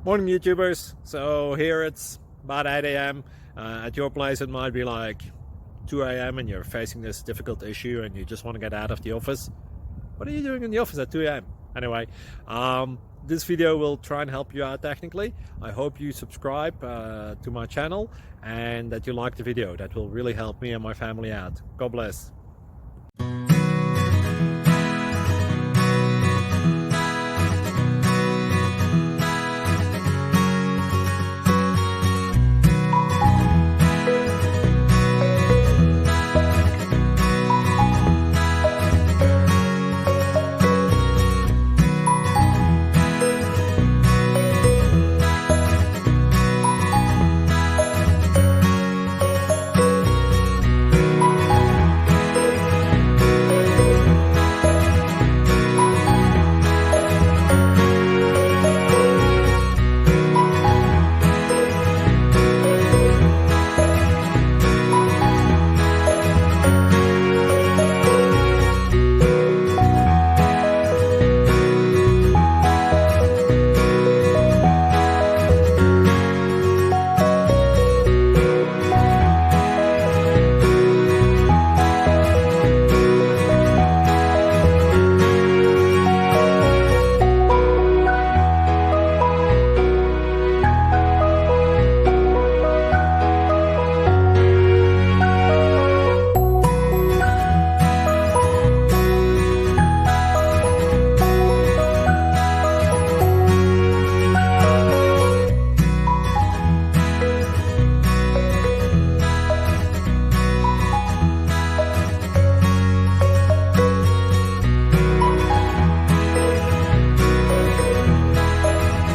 Morning YouTubers. So here it's about 8 a.m. At your place it might be like 2 a.m. and you're facing this difficult issue and you just want to get out of the office. What are you doing in the office at 2 a.m.? Anyway, this video will try and help you out technically. I hope you subscribe to my channel and that you like the video. That will really help me and my family out. God bless.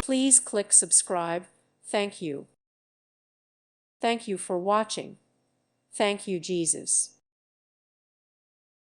Please click subscribe. Thank you. Thank you for watching. Thank you, Jesus.